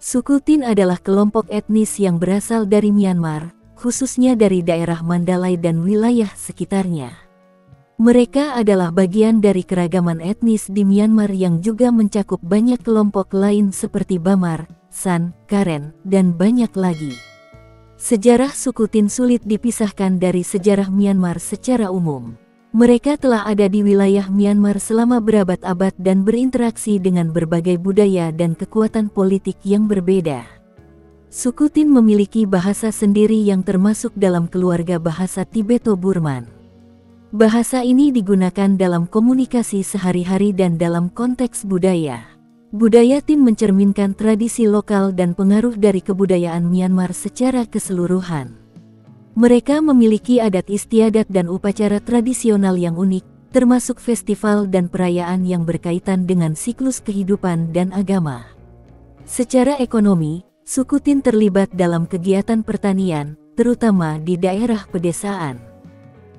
Suku Tin adalah kelompok etnis yang berasal dari Myanmar, khususnya dari daerah Mandalay dan wilayah sekitarnya. Mereka adalah bagian dari keragaman etnis di Myanmar yang juga mencakup banyak kelompok lain seperti Bamar, San, Karen, dan banyak lagi. Sejarah suku Tin sulit dipisahkan dari sejarah Myanmar secara umum. Mereka telah ada di wilayah Myanmar selama berabad-abad dan berinteraksi dengan berbagai budaya dan kekuatan politik yang berbeda. Suku Tin memiliki bahasa sendiri yang termasuk dalam keluarga bahasa Tibeto-Burman. Bahasa ini digunakan dalam komunikasi sehari-hari dan dalam konteks budaya. Budaya Tin mencerminkan tradisi lokal dan pengaruh dari kebudayaan Myanmar secara keseluruhan. Mereka memiliki adat istiadat dan upacara tradisional yang unik, termasuk festival dan perayaan yang berkaitan dengan siklus kehidupan dan agama. Secara ekonomi, suku Tin terlibat dalam kegiatan pertanian, terutama di daerah pedesaan.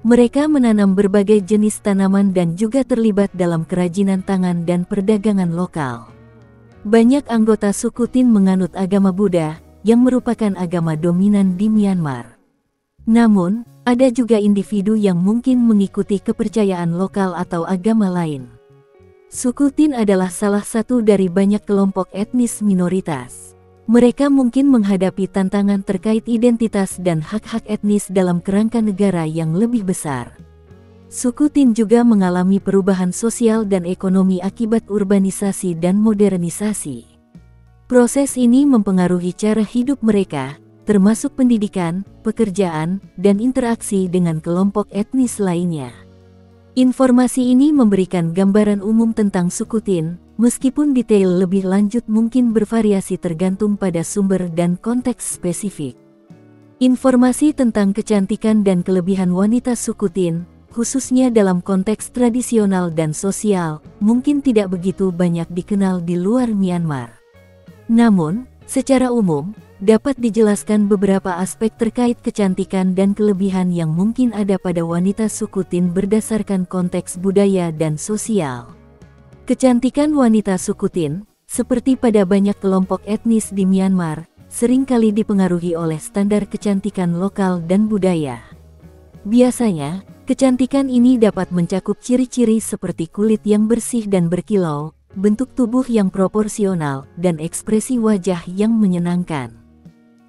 Mereka menanam berbagai jenis tanaman dan juga terlibat dalam kerajinan tangan dan perdagangan lokal. Banyak anggota suku Tin menganut agama Buddha, yang merupakan agama dominan di Myanmar. Namun, ada juga individu yang mungkin mengikuti kepercayaan lokal atau agama lain. Suku Tin adalah salah satu dari banyak kelompok etnis minoritas. Mereka mungkin menghadapi tantangan terkait identitas dan hak-hak etnis dalam kerangka negara yang lebih besar. Suku Tin juga mengalami perubahan sosial dan ekonomi akibat urbanisasi dan modernisasi. Proses ini mempengaruhi cara hidup mereka, termasuk pendidikan, pekerjaan, dan interaksi dengan kelompok etnis lainnya. Informasi ini memberikan gambaran umum tentang suku Tin, meskipun detail lebih lanjut mungkin bervariasi tergantung pada sumber dan konteks spesifik. Informasi tentang kecantikan dan kelebihan wanita suku Tin, khususnya dalam konteks tradisional dan sosial, mungkin tidak begitu banyak dikenal di luar Myanmar. Namun, secara umum, dapat dijelaskan beberapa aspek terkait kecantikan dan kelebihan yang mungkin ada pada wanita suku Tin berdasarkan konteks budaya dan sosial. Kecantikan wanita suku Tin, seperti pada banyak kelompok etnis di Myanmar, seringkali dipengaruhi oleh standar kecantikan lokal dan budaya. Biasanya, kecantikan ini dapat mencakup ciri-ciri seperti kulit yang bersih dan berkilau, bentuk tubuh yang proporsional, dan ekspresi wajah yang menyenangkan.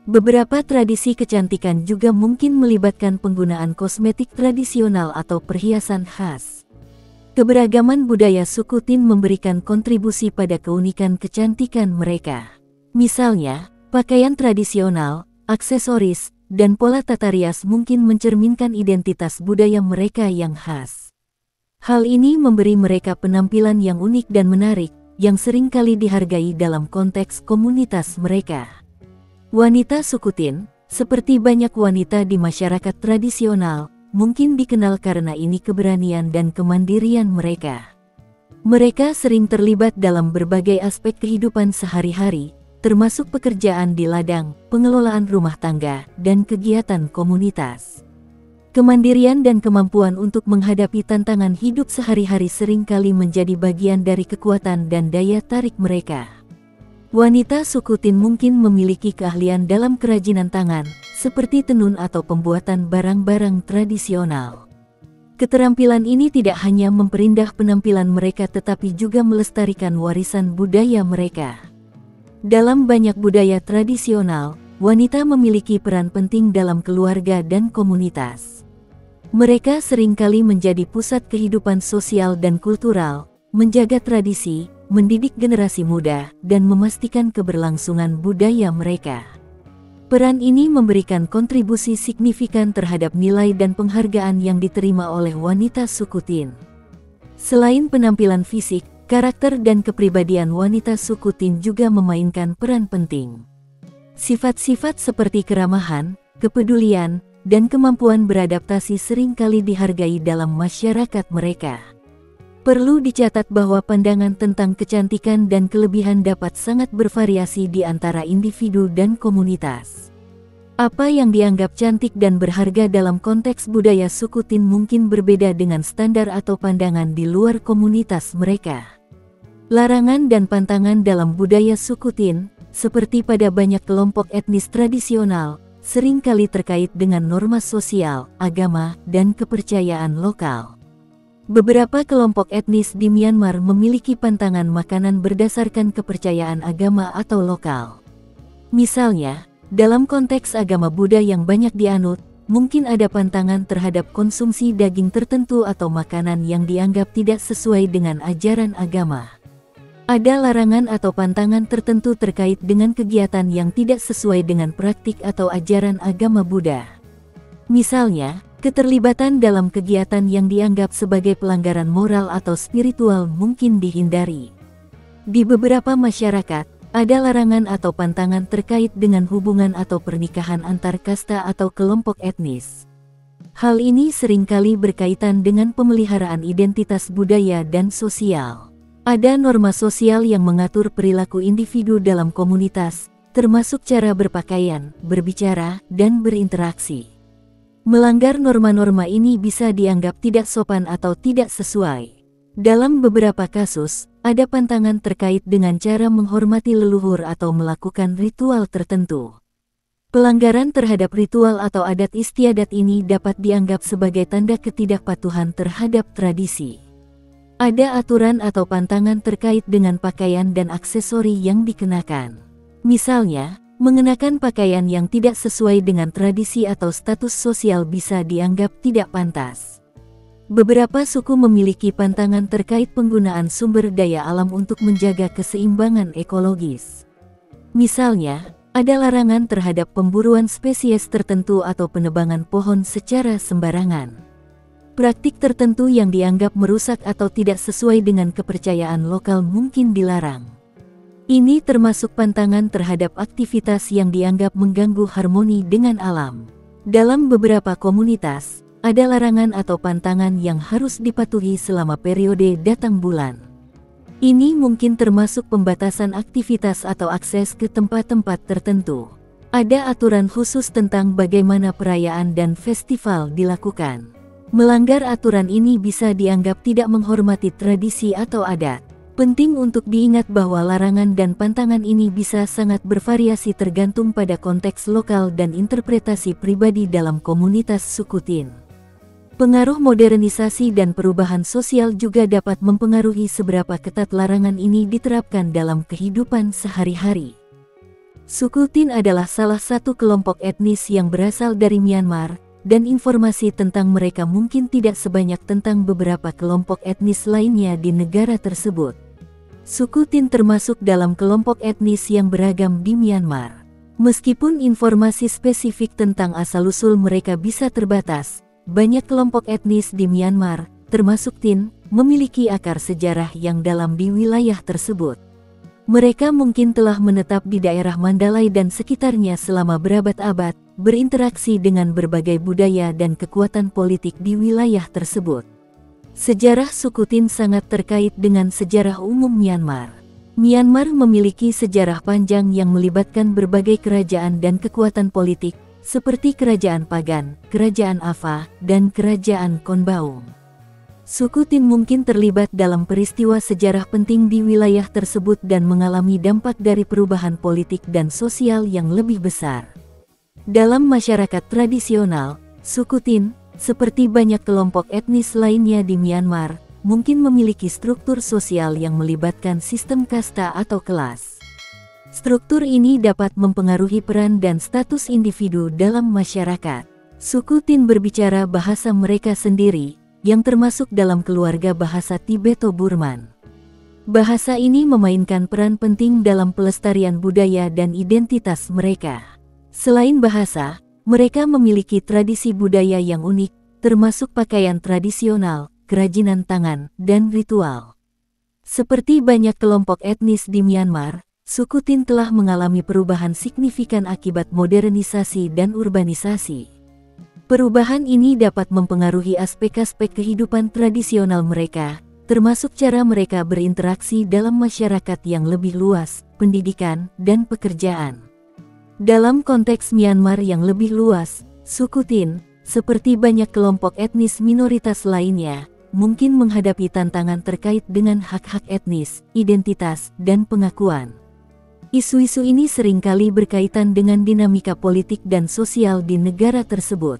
Beberapa tradisi kecantikan juga mungkin melibatkan penggunaan kosmetik tradisional atau perhiasan khas. Keberagaman budaya suku Tin memberikan kontribusi pada keunikan kecantikan mereka. Misalnya, pakaian tradisional, aksesoris, dan pola tata rias mungkin mencerminkan identitas budaya mereka yang khas. Hal ini memberi mereka penampilan yang unik dan menarik, yang seringkali dihargai dalam konteks komunitas mereka. Wanita suku Tin, seperti banyak wanita di masyarakat tradisional, mungkin dikenal karena ini keberanian dan kemandirian mereka. Mereka sering terlibat dalam berbagai aspek kehidupan sehari-hari, termasuk pekerjaan di ladang, pengelolaan rumah tangga, dan kegiatan komunitas. Kemandirian dan kemampuan untuk menghadapi tantangan hidup sehari-hari seringkali menjadi bagian dari kekuatan dan daya tarik mereka. Wanita suku Tin mungkin memiliki keahlian dalam kerajinan tangan, seperti tenun atau pembuatan barang-barang tradisional. Keterampilan ini tidak hanya memperindah penampilan mereka tetapi juga melestarikan warisan budaya mereka. Dalam banyak budaya tradisional, wanita memiliki peran penting dalam keluarga dan komunitas. Mereka seringkali menjadi pusat kehidupan sosial dan kultural, menjaga tradisi, mendidik generasi muda, dan memastikan keberlangsungan budaya mereka. Peran ini memberikan kontribusi signifikan terhadap nilai dan penghargaan yang diterima oleh wanita suku Tin. Selain penampilan fisik, karakter dan kepribadian wanita suku Tin juga memainkan peran penting. Sifat-sifat seperti keramahan, kepedulian, dan kemampuan beradaptasi seringkali dihargai dalam masyarakat mereka. Perlu dicatat bahwa pandangan tentang kecantikan dan kelebihan dapat sangat bervariasi di antara individu dan komunitas. Apa yang dianggap cantik dan berharga dalam konteks budaya suku Tin mungkin berbeda dengan standar atau pandangan di luar komunitas mereka. Larangan dan pantangan dalam budaya suku Tin, seperti pada banyak kelompok etnis tradisional, seringkali terkait dengan norma sosial, agama, dan kepercayaan lokal. Beberapa kelompok etnis di Myanmar memiliki pantangan makanan berdasarkan kepercayaan agama atau lokal. Misalnya, dalam konteks agama Buddha yang banyak dianut, mungkin ada pantangan terhadap konsumsi daging tertentu atau makanan yang dianggap tidak sesuai dengan ajaran agama. Ada larangan atau pantangan tertentu terkait dengan kegiatan yang tidak sesuai dengan praktik atau ajaran agama Buddha. Misalnya, keterlibatan dalam kegiatan yang dianggap sebagai pelanggaran moral atau spiritual mungkin dihindari. Di beberapa masyarakat, ada larangan atau pantangan terkait dengan hubungan atau pernikahan antar kasta atau kelompok etnis. Hal ini seringkali berkaitan dengan pemeliharaan identitas budaya dan sosial. Ada norma sosial yang mengatur perilaku individu dalam komunitas, termasuk cara berpakaian, berbicara, dan berinteraksi. Melanggar norma-norma ini bisa dianggap tidak sopan atau tidak sesuai. Dalam beberapa kasus, ada pantangan terkait dengan cara menghormati leluhur atau melakukan ritual tertentu. Pelanggaran terhadap ritual atau adat istiadat ini dapat dianggap sebagai tanda ketidakpatuhan terhadap tradisi. Ada aturan atau pantangan terkait dengan pakaian dan aksesori yang dikenakan. Misalnya, mengenakan pakaian yang tidak sesuai dengan tradisi atau status sosial bisa dianggap tidak pantas. Beberapa suku memiliki pantangan terkait penggunaan sumber daya alam untuk menjaga keseimbangan ekologis. Misalnya, ada larangan terhadap pemburuan spesies tertentu atau penebangan pohon secara sembarangan. Praktik tertentu yang dianggap merusak atau tidak sesuai dengan kepercayaan lokal mungkin dilarang. Ini termasuk pantangan terhadap aktivitas yang dianggap mengganggu harmoni dengan alam. Dalam beberapa komunitas, ada larangan atau pantangan yang harus dipatuhi selama periode datang bulan. Ini mungkin termasuk pembatasan aktivitas atau akses ke tempat-tempat tertentu. Ada aturan khusus tentang bagaimana perayaan dan festival dilakukan. Melanggar aturan ini bisa dianggap tidak menghormati tradisi atau adat. Penting untuk diingat bahwa larangan dan pantangan ini bisa sangat bervariasi tergantung pada konteks lokal dan interpretasi pribadi dalam komunitas suku Tin. Pengaruh modernisasi dan perubahan sosial juga dapat mempengaruhi seberapa ketat larangan ini diterapkan dalam kehidupan sehari-hari. Suku Tin adalah salah satu kelompok etnis yang berasal dari Myanmar, dan informasi tentang mereka mungkin tidak sebanyak tentang beberapa kelompok etnis lainnya di negara tersebut. Suku Tin termasuk dalam kelompok etnis yang beragam di Myanmar. Meskipun informasi spesifik tentang asal-usul mereka bisa terbatas, banyak kelompok etnis di Myanmar, termasuk Tin, memiliki akar sejarah yang dalam di wilayah tersebut. Mereka mungkin telah menetap di daerah Mandalay dan sekitarnya selama berabad-abad, berinteraksi dengan berbagai budaya dan kekuatan politik di wilayah tersebut. Sejarah suku Tin sangat terkait dengan sejarah umum Myanmar. Myanmar memiliki sejarah panjang yang melibatkan berbagai kerajaan dan kekuatan politik, seperti Kerajaan Pagan, Kerajaan Ava, dan Kerajaan Konbaum. Suku Tin mungkin terlibat dalam peristiwa sejarah penting di wilayah tersebut dan mengalami dampak dari perubahan politik dan sosial yang lebih besar. Dalam masyarakat tradisional, suku Tin, seperti banyak kelompok etnis lainnya di Myanmar, mungkin memiliki struktur sosial yang melibatkan sistem kasta atau kelas. Struktur ini dapat mempengaruhi peran dan status individu dalam masyarakat. Suku Tin berbicara bahasa mereka sendiri, yang termasuk dalam keluarga bahasa Tibeto-Burman. Bahasa ini memainkan peran penting dalam pelestarian budaya dan identitas mereka. Selain bahasa, mereka memiliki tradisi budaya yang unik, termasuk pakaian tradisional, kerajinan tangan, dan ritual. Seperti banyak kelompok etnis di Myanmar, suku Tin telah mengalami perubahan signifikan akibat modernisasi dan urbanisasi. Perubahan ini dapat mempengaruhi aspek-aspek kehidupan tradisional mereka, termasuk cara mereka berinteraksi dalam masyarakat yang lebih luas, pendidikan, dan pekerjaan. Dalam konteks Myanmar yang lebih luas, suku Tin, seperti banyak kelompok etnis minoritas lainnya, mungkin menghadapi tantangan terkait dengan hak-hak etnis, identitas, dan pengakuan. Isu-isu ini seringkali berkaitan dengan dinamika politik dan sosial di negara tersebut.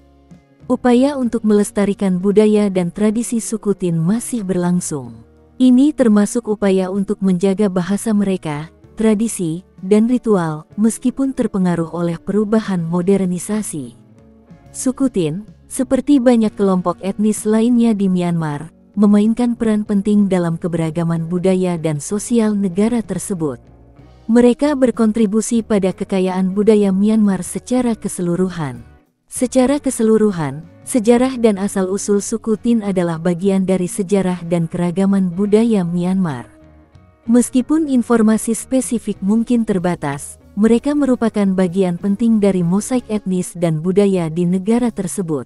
Upaya untuk melestarikan budaya dan tradisi suku Tin masih berlangsung. Ini termasuk upaya untuk menjaga bahasa mereka, tradisi, dan ritual, meskipun terpengaruh oleh perubahan modernisasi. Suku Tin, seperti banyak kelompok etnis lainnya di Myanmar, memainkan peran penting dalam keberagaman budaya dan sosial negara tersebut. Mereka berkontribusi pada kekayaan budaya Myanmar secara keseluruhan. Secara keseluruhan, sejarah dan asal-usul suku Tin adalah bagian dari sejarah dan keragaman budaya Myanmar. Meskipun informasi spesifik mungkin terbatas, mereka merupakan bagian penting dari mosaik etnis dan budaya di negara tersebut.